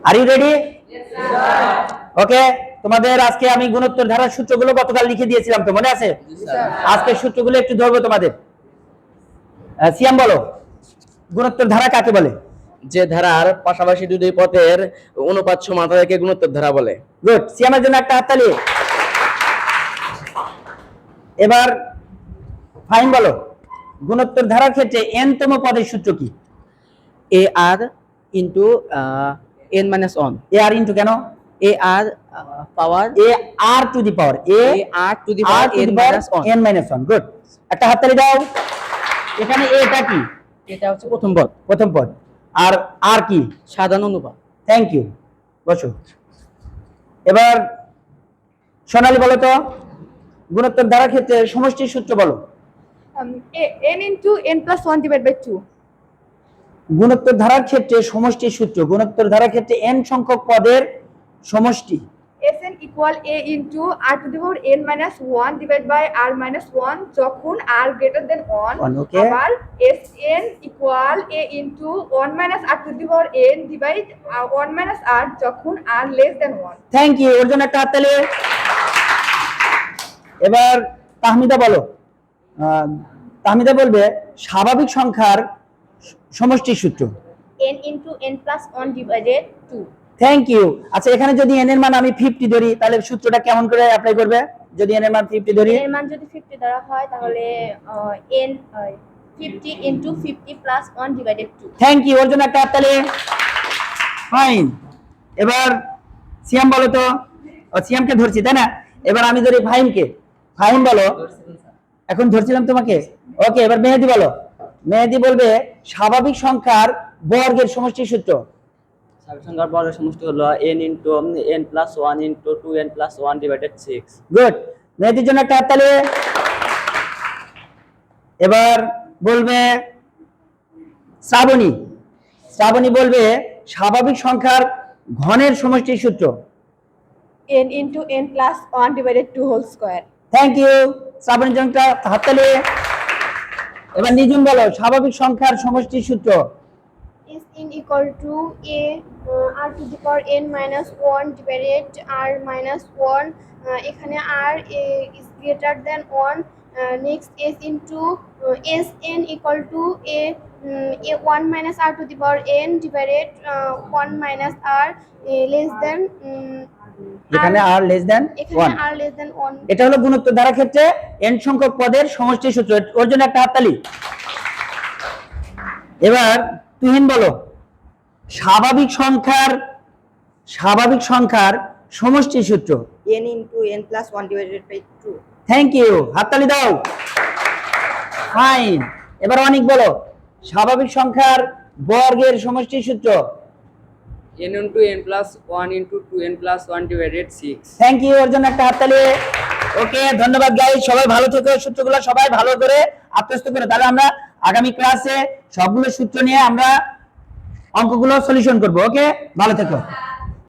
Are you ready? ওকে, তোমাদের আজকে আমি গুণোত্তর ধারার সূত্রগুলো গতকাল লিখে দিয়েছিলাম, তো মনে আছে? আজকে সূত্রগুলো একটু ধরবো তোমাদের। সিয়াম বলো, গুণোত্তর ধারা কাকে বলে? যে ধারার পাশাপাশি দুই পথের অনুপাত সমান তাদেরকে গুণোত্তর ধারা বলে। গুড, সিয়ামের জন্য একটা হাততালি। এবার ফাইন বলো, গুণোত্তর ধারার ক্ষেত্রে n তম পদের সূত্র কি? এ আর ইন্টু n মাইনাস 1। এ আর ইন্টু কেন? A R power A R to the power R to the power n মাইনাস 1। গুড, একটা হাততালি দাও। এখানে এটা কি? এটা হচ্ছে প্রথম পদ। প্রথম পদ। আর আর কি? সাধারণ অনুপাত। থ্যাংক ইউ, বসো। এবার সোনালী বলো তো, গুণোত্তর ধারার ক্ষেত্রে সমষ্টির সূত্র বলো। n into n plus 1 divided by 2. গুণোত্তর ধারার ক্ষেত্রে সমষ্টির সূত্র, গুণোত্তর ধারার ক্ষেত্রে n সংখ্যক পদের সমষ্টি। Sn equal a into r to the power n minus 1 divided by r minus 1 যখন r greater than 1. Okay. আবার Sn equal a into 1 minus r to the power n divide 1 minus r যখন r less than 1. Thank you, ওর জন্য একটা হাততালি। এবার তাহমিদা বলো, তাহমিদা বলবে স্বাভাবিক সংখ্যার সমষ্টির সূত্র। n into n plus 1 divided 2. Thank you. আচ্ছা, এখানে যদি n এর মান আমি 50 ধরি তাহলে সূত্রটা কেমন করে অ্যাপ্লাই করবে? যদি n এর মান 50 ধরি, n এর মান যদি 50 ধরা হয় তাহলে n 50 into 50 plus 1 divided 2. Thank you, ওর জন্য একটা হাততালি। ফাইন। এবার সিয়াম বলো তো, সিয়ামকে ধরছি তাই না? এবার আমি ধরি ফাহিমকে। ফাহিম বলো, এখন ধরছিলাম তোমাকে। ওকে, এবার মেহেদি বলো। মেহেদি বলবে স্বাভাবিক সংখ্যার বর্গের সমষ্টির সূত্র। স্বাভাবিক সংখ্যার বর্গের সমষ্টি হলো n into n plus 1 into 2n plus 1 divided 6। Good, মেহেদির জন্য একটা হাততালি। এবার বলবে শ্রাবণী। শ্রাবণী বলবে স্বাভাবিক সংখ্যার ঘনের সমষ্টির সূত্র। n into n plus 1 divided 2 whole square. Thank you, শ্রাবণীর জন্য একটা হাততালি। এবার নিজুম বলো স্বাভাবিক সংখ্যার সমষ্টির সূত্র। Sn equal to a r to the power n minus 1 divided r minus 1. এখানে r is greater than 1. Next s into Sn equal to a 1 minus r to the power n divided 1 minus r less than এখানে r less than 1। r less than 1. এটা হলো গুণোত্তর ধারার ক্ষেত্রে n সংখ্যক পদের সমষ্টির সূত্র। ওর জন্য একটা হাততালি। এবার তুহিন বলো স্বাভাবিক সংখ্যার সমষ্টির সূত্র। n into n plus 1 divided by 2। Thank you, হাততালি দাও। ফাইন। এবার অনেক বলো স্বাভাবিক সংখ্যার বর্গের সমষ্টির সূত্র। n into n plus 1 into 2n plus 1 divided 6। Thank you, ওর জন্য একটা হাততালি। ওকে, ধন্যবাদ গাইস, সবাই ভালো থেকো। সূত্রগুলো সবাই ভালো করে আত্মস্থ করে, তাহলে আমরা আগামী ক্লাসে সবগুলো সূত্র নিয়ে আমরা অঙ্কগুলো সলিউশন করব। ওকে, ভালো থেকো।